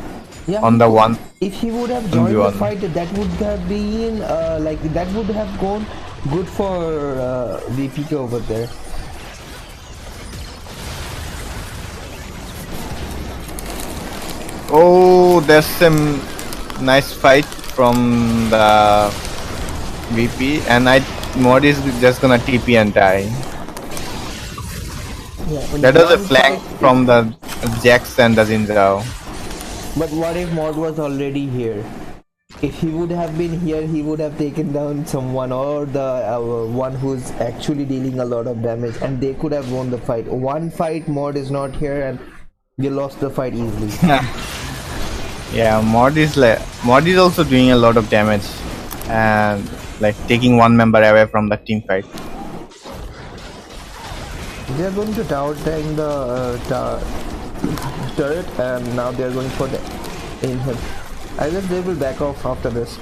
Speaker 1: yeah.
Speaker 4: on the one
Speaker 1: If he would have joined the
Speaker 4: 1v1.
Speaker 1: fight, that would have been like that would have gone good for VPK over there.
Speaker 4: Oh, there's some nice fight from the VP, and Mod is just gonna TP and die.
Speaker 1: Yeah,
Speaker 4: That was a
Speaker 1: one
Speaker 4: flank
Speaker 1: fight-
Speaker 4: from the Jax and the Jinzhao.
Speaker 1: But what if Mod was already here? If he would have been here, he would have taken down someone or the one who's actually dealing a lot of damage, and they could have won the fight. One fight, Mod is not here, and we lost the fight easily.
Speaker 4: Yeah, Mod is also doing a lot of damage and like taking one member away from the team fight.
Speaker 1: They are going to tower tank the turret, and now they are going for the inhib. I guess they will back off after this.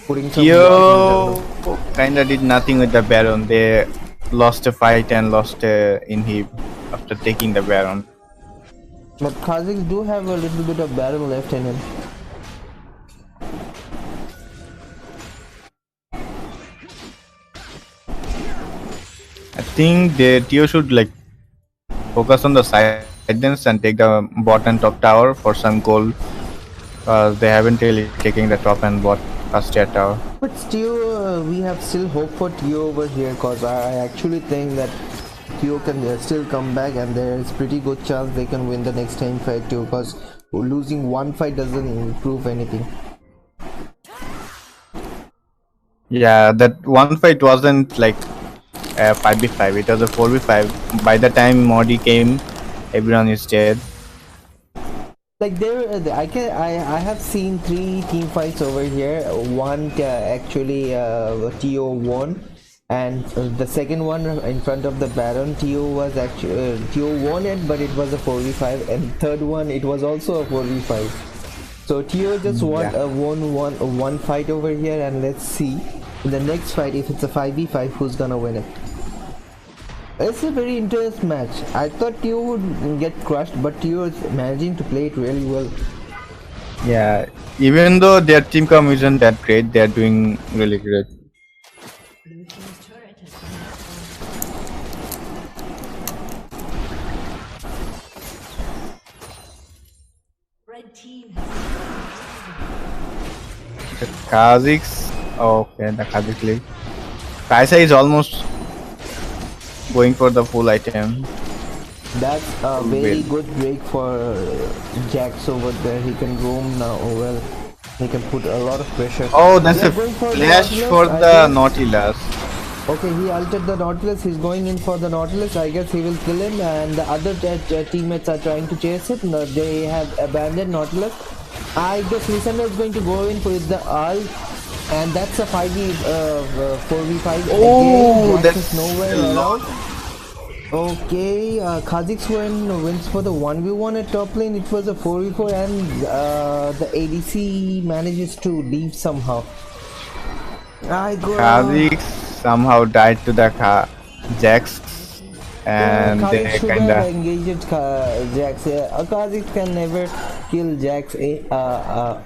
Speaker 1: Putting some
Speaker 4: TeO kinda did nothing with the Baron. They lost a fight and lost a inhib after taking the Baron.
Speaker 1: But Kazakhs do have a little bit of barrel left in him.
Speaker 4: I think the TeO should like focus on the side lanes and take the bot and top tower for some gold. They haven't really taken the top and bot first tier tower.
Speaker 1: But still, we have still hope for TeO over here, cause I actually think that TeO can still come back, and there is pretty good chance they can win the next time fight too. Cause losing one fight doesn't prove anything.
Speaker 4: Yeah, that one fight wasn't like a 5v5, it was a 4v5. By the time Modi came, everyone is dead.
Speaker 1: Like I have seen 3 team fights over here. One actually TeO won, and the second one in front of the Baron, TeO was actually TeO won it, but it was a 4v5, and third one it was also a 4v5. So TeO just won one fight over here, and let's see in the next fight if it's a 5v5 who's gonna win it. It's a very interesting match. I thought TeO would get crushed, but TeO is managing to play it really well.
Speaker 4: Yeah, even though their team com isn't that great, they're doing really great.
Speaker 5: Blue team's turret has been Red team has
Speaker 4: The Kazakhs, okay, the Kazakh league. Kaisa is almost going for the full item.
Speaker 1: That's a very good break for Jax over there. He can roam now well. He can put a lot of pressure.
Speaker 4: Oh, that's
Speaker 1: They
Speaker 4: a
Speaker 1: are going for
Speaker 4: flash
Speaker 1: Nautilus,
Speaker 4: for
Speaker 1: I
Speaker 4: the
Speaker 1: think.
Speaker 4: Nautilus.
Speaker 1: Okay, he altered the Nautilus. He's going in for the Nautilus. I guess he will kill him, and the other teammates are trying to chase it. No, they have abandoned Nautilus. I guess Lysandra is going to go in with the ult, and that's a 4v5.
Speaker 4: Oh,
Speaker 1: again. Jax
Speaker 4: that's
Speaker 1: is nowhere
Speaker 4: a lot.
Speaker 1: around. Okay, Kazakhs wins for the 1v1 at top lane. It was a 4v4, and the ADC manages to leave somehow.
Speaker 4: Kazakhs somehow died to the Jax, and they
Speaker 1: Kazakhs should
Speaker 4: kinda.
Speaker 1: have engaged Jax. Kazakhs can never kill Jax.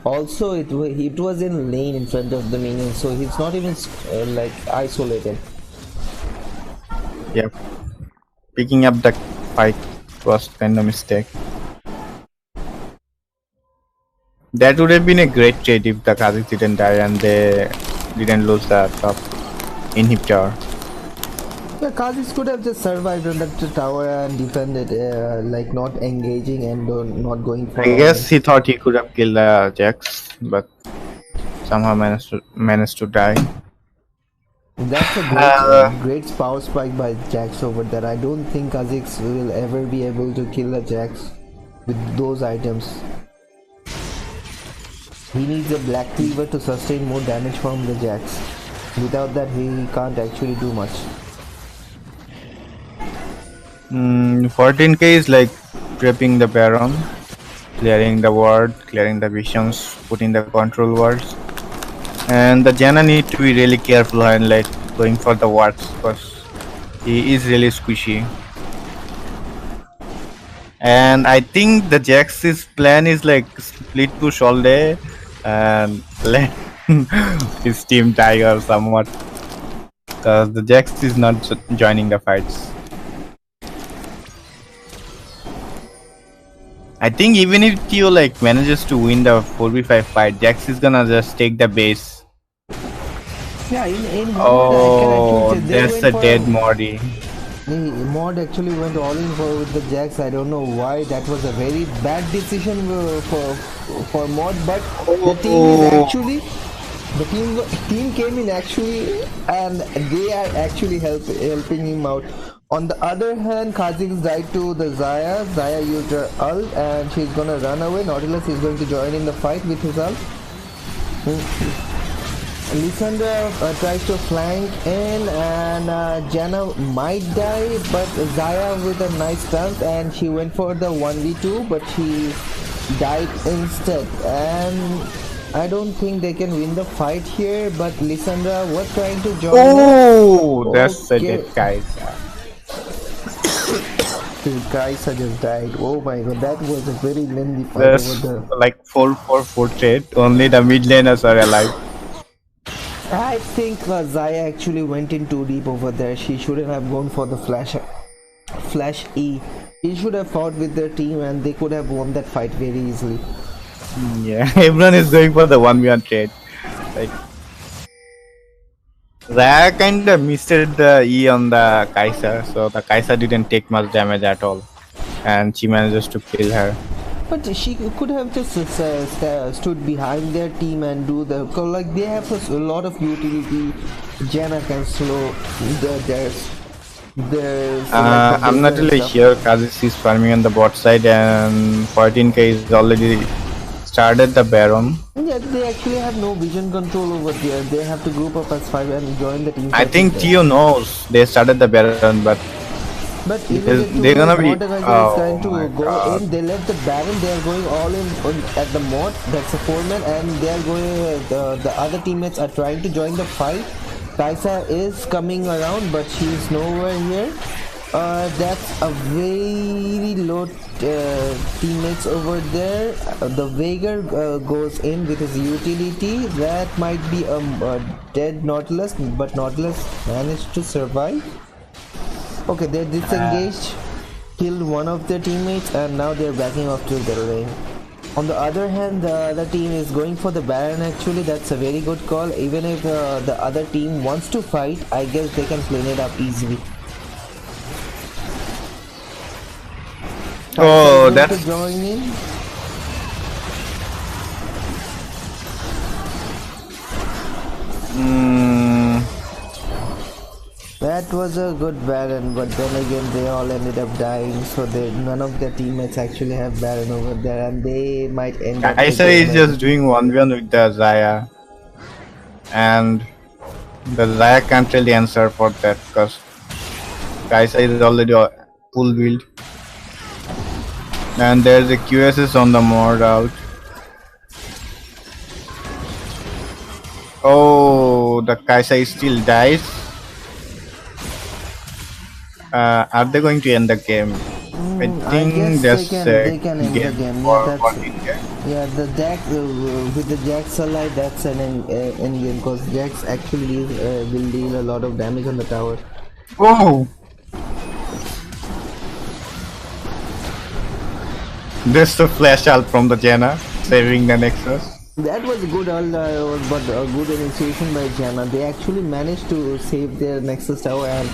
Speaker 1: Also, it was in lane in front of the minions, so he's not even like isolated.
Speaker 4: Yep. Picking up the fight was kind of mistake. That would have been a great trade if the Kazakhs didn't die and they didn't lose the top inhibitor.
Speaker 1: The Kazakhs could have just survived on that tower and defended, like not engaging and not going for.
Speaker 4: I guess he thought he could have killed the Jax, but somehow managed to die.
Speaker 1: That's a great power spike by Jax over there. I don't think Kazakhs will ever be able to kill a Jax with those items. He needs a Black Cleaver to sustain more damage from the Jax. Without that, he can't actually do much.
Speaker 4: 14k is like prepping the Baron. clearing the ward, clearing the visions, putting the control wards. And the Janna need to be really careful and like going for the wards because he is really squishy. And I think the Jax's plan is like split push all day and let his team die or somewhat. Because the Jax is not joining the fights. I think even if TeO like manages to win the 4v5 fight, Jax is gonna just take the base.
Speaker 1: Yeah, in
Speaker 4: Oh, that's a dead Morty.
Speaker 1: The mod actually went all in for with the Jax. I don't know why. That was a very bad decision for mod, but the team is actually team came in actually, and they are actually helping him out. On the other hand, Kha'Zix died to the Xayah. Xayah used her ult and she's gonna run away. Nautilus is going to join in the fight with his ult. Lissandra tries to flank in and Janna might die, but Xayah with a nice stance and she went for the 1v2, but she died instead. And I don't think they can win the fight here, but Lissandra was trying to join.
Speaker 4: Oh, that's a dead guy.
Speaker 1: Kaisa just died. Oh my god, that was a very lengthy fight.
Speaker 4: That's like 4-4 trade. Only the mid laners are alive.
Speaker 1: I think Xayah actually went in too deep over there. She shouldn't have gone for the flash E. He should have fought with their team and they could have won that fight very easily.
Speaker 4: Yeah, everyone is going for the 1v1 trade. Like Xayah kinda missed the E on the Kaisa, so the Kaisa didn't take much damage at all. And she manages to kill her.
Speaker 1: But she could have just stood behind their team and do the, cause like they have a lot of utility. Janna can slow there's
Speaker 4: I'm not really sure. Kha'Zix is farming on the bot side and 14k is already started the Baron.
Speaker 1: Yeah, they actually have no vision control over there. They have to group up as 5 and join the team.
Speaker 4: I think TeO knows they started the Baron, but
Speaker 1: even
Speaker 4: they're gonna be
Speaker 1: trying to go in. They left the Baron. They are going all in at the mod. That's a 4-man, and they are going. The other teammates are trying to join the fight. Kaisa is coming around, but she's nowhere here. That's a very low teammates over there. The Veigar goes in with his utility. That might be a dead Nautilus, but Nautilus managed to survive. Okay, they're disengaged, killed one of their teammates, and now they're backing off to the lane. On the other hand, the other team is going for the Baron. Actually, that's a very good call. Even if the other team wants to fight, I guess they can clean it up easily.
Speaker 4: Oh, that's
Speaker 1: join in. That was a good Baron, but then again they all ended up dying, so none of their teammates actually have Baron over there, and they might end up.
Speaker 4: Kaisa is just doing 1v1 with the Xayah, and the Xayah can't really answer for that because Kaisa is already full build. And there's a QSS on the mod out. Oh, the Kaisa still dies. Are they going to end the game? I think
Speaker 1: they can end the game. Yeah, the Jax with the Jax alive, that's an end game because Jax actually will deal a lot of damage on the tower.
Speaker 4: Oh! There's the flash ult from the Janna, saving the Nexus.
Speaker 1: That was a good ult, but a good initiation by Janna. They actually managed to save their Nexus tower and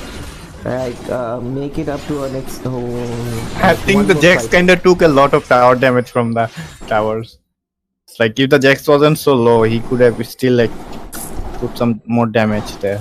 Speaker 1: make it up to a next.
Speaker 4: I think the Jax kinda took a lot of tower damage from the towers. It's like if the Jax wasn't so low, he could have still like put some more damage there.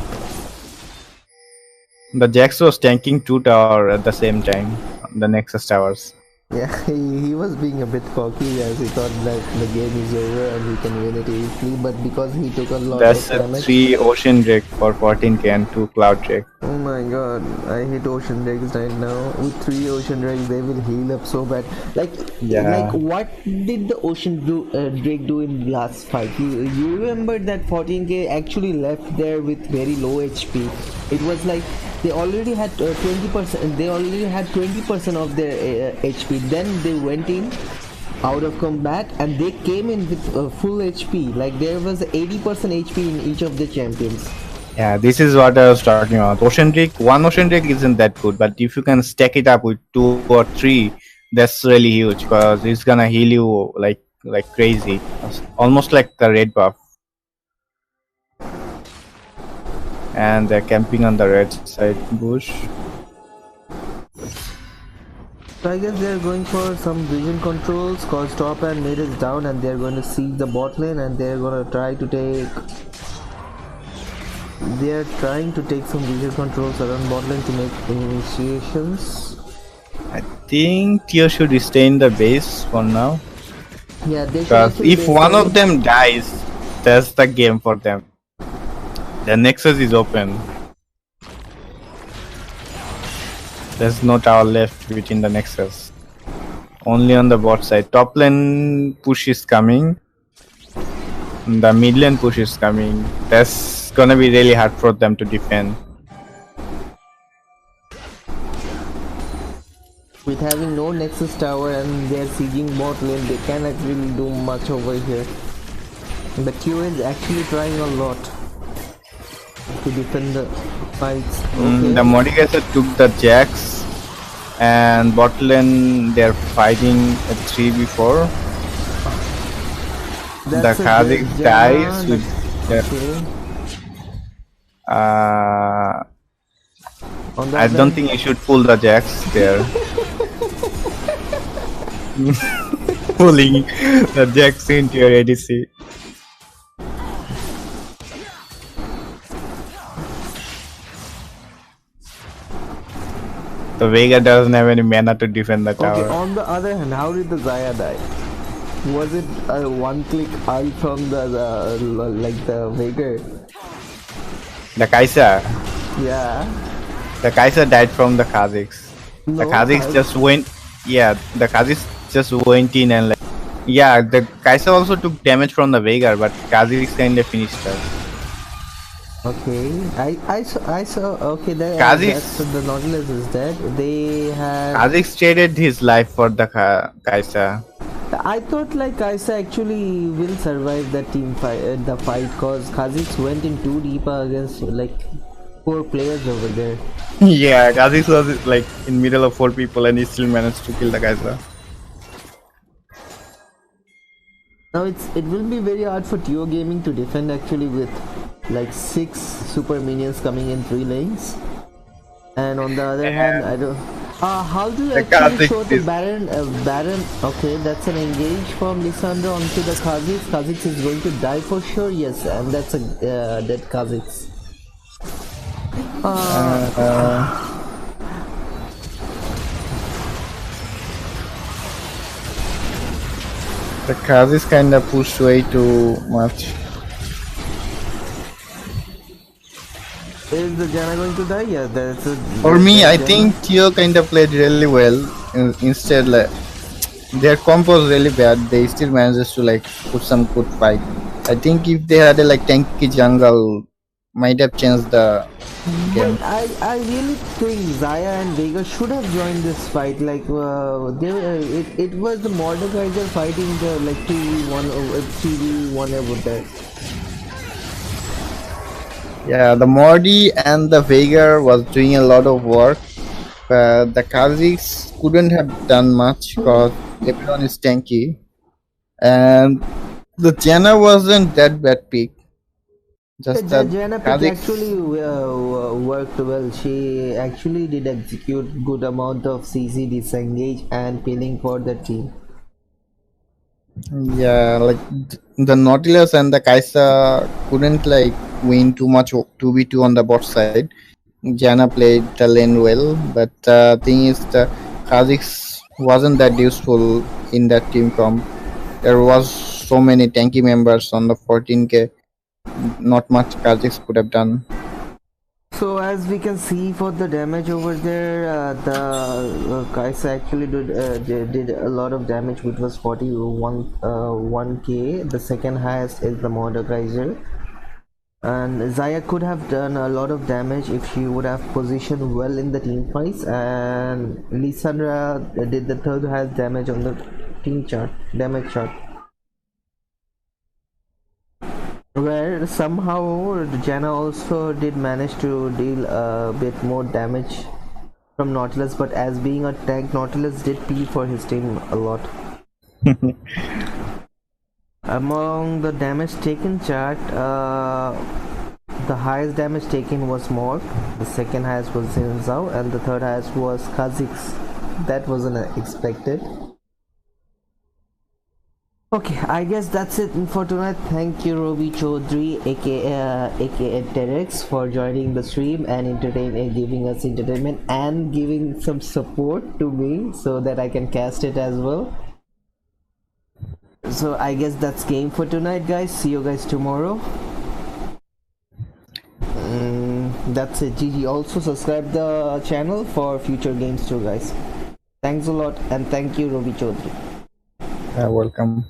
Speaker 4: The Jax was tanking 2 towers at the same time, the Nexus towers.
Speaker 1: Yeah, he was being a bit cocky as he thought that the game is over and he can win it easily, but because he took a lot of
Speaker 4: That's a
Speaker 1: damage.
Speaker 4: 3 Ocean Drake for 14k and 2 Cloud Drake.
Speaker 1: Oh my god, I hate ocean drakes right now. With 3 ocean drakes, they will heal up so bad. Like
Speaker 4: Yeah.
Speaker 1: what did the drake do in the last fight? You remember that 14k actually left there with very low HP. It was like they already had 20%. They already had 20% of their HP. Then they went in out of combat and they came in with full HP. Like there was 80% HP in each of the champions.
Speaker 4: Yeah, this is what I was talking about. Ocean Drake, one Ocean Drake isn't that good, but if you can stack it up with 2 or 3, that's really huge because it's gonna heal you like crazy. Almost like the red buff. And they're camping on the red side bush.
Speaker 1: So I guess they're going for some vision controls cause top and mid is down and they're going to siege the bot lane and they're going to try to take some vision controls around bot lane to make initiations.
Speaker 4: I think TeO should stay in the base for now.
Speaker 1: Yeah, they should
Speaker 4: Because
Speaker 1: actually
Speaker 4: if
Speaker 1: base
Speaker 4: one
Speaker 1: down.
Speaker 4: of them dies, that's the game for them. The Nexus is open. There's no tower left within the Nexus. Only on the bot side. Top lane push is coming. The mid lane push is coming. That's gonna be really hard for them to defend.
Speaker 1: With having no nexus tower and they're sieging bot lane, they cannot really do much over here. But TeO is actually trying a lot to defend the fights. Okay.
Speaker 4: The Modigator took the Jax and bot lane they're fighting a 3v4.
Speaker 1: That's
Speaker 4: The
Speaker 1: a
Speaker 4: Kha'Zix
Speaker 1: Janna,
Speaker 4: dies with
Speaker 1: okay. On the
Speaker 4: I
Speaker 1: other
Speaker 4: don't think you should pull the Jax there. Pulling the Jax into your ADC. The Vega doesn't have any mana to defend the tower.
Speaker 1: Okay, on the other hand, how did the Xayah die? Was it a one-click ult from the like the Veigar?
Speaker 4: The Kaisa.
Speaker 1: Yeah.
Speaker 4: The Kaisa died from the Kha'Zix. The
Speaker 1: No,
Speaker 4: Kha'Zix just went. Yeah, the Kha'Zix just went in and like. Yeah, the Kaisa also took damage from the Veigar, but Kha'Zix kinda finished her.
Speaker 1: Okay, I saw. Okay,
Speaker 4: Kha'Zix.
Speaker 1: that's the Nautilus is dead. They had.
Speaker 4: Kha'Zix traded his life for the Kaisa.
Speaker 1: I thought like Kaisa actually will survive the the fight, cause Kha'Zix went in too deep against like 4 players over there.
Speaker 4: Yeah, Kha'Zix was like in middle of 4 people and he still managed to kill the Kaisa.
Speaker 1: Now it will be very hard for TeO Gaming to defend actually with like 6 super minions coming in 3 lanes. And on the other hand, I don't. How do you
Speaker 4: The
Speaker 1: actually
Speaker 4: Kha'Zix
Speaker 1: show the
Speaker 4: is-
Speaker 1: Baron? Baron. Okay, that's an engage from Lissandra onto the Kha'Zix. Kha'Zix is going to die for sure. Yes, and that's a dead Kha'Zix.
Speaker 4: The Kha'Zix kinda pushed way too much.
Speaker 1: Is the Janna going to die? Yeah, that's a.
Speaker 4: For me, I
Speaker 1: Janna.
Speaker 4: think TeO kinda played really well. Instead, like their comp was really bad. They still manages to like put some good fight. I think if they had a like tanky jungle, might have changed the game.
Speaker 1: But I really think Xayah and Vega should have joined this fight. Like it was the Mordekaiser fighting the like 3v1 over there.
Speaker 4: Yeah, the Mordi and the Veigar was doing a lot of work. The Kha'Zix couldn't have done much because everyone is tanky. And the Janna wasn't that bad pick. Just that
Speaker 1: Janna pick
Speaker 4: Kha'Zix,
Speaker 1: actually worked well. She actually did execute good amount of CC disengage and peeling for the team.
Speaker 4: yeah, like the Nautilus and the Kaisa couldn't like win too much 2v2 on the bot side. Janna played the lane well, but the thing is the Kha'Zix wasn't that useful in that team comp. There was so many tanky members on the 14k. Not much Kha'Zix could have done.
Speaker 1: So as we can see for the damage over there, the Kaisa actually did a lot of damage, which was 1k. The second highest is the Mordekaiser. And Zaya could have done a lot of damage if she would have positioned well in the team fights, and Lissandra did the third highest damage on the team chart, damage chart. Where somehow Janna also did manage to deal a bit more damage from Nautilus, but as being a tank, Nautilus did pee for his team a lot. Among the damage taken chart, the highest damage taken was Morg, the second highest was Zinzao, and the third highest was Kha'Zix. That wasn't expected. Okay, I guess that's it for tonight. Thank you, Robi Chaudhary, aka Terex, for joining the stream and giving us entertainment and giving some support to me so that I can cast it as well. So I guess that's game for tonight, guys. See you guys tomorrow. That's it. GG. Also subscribe the channel for future games too, guys. Thanks a lot, and thank you, Robi Chaudhary.
Speaker 4: Welcome.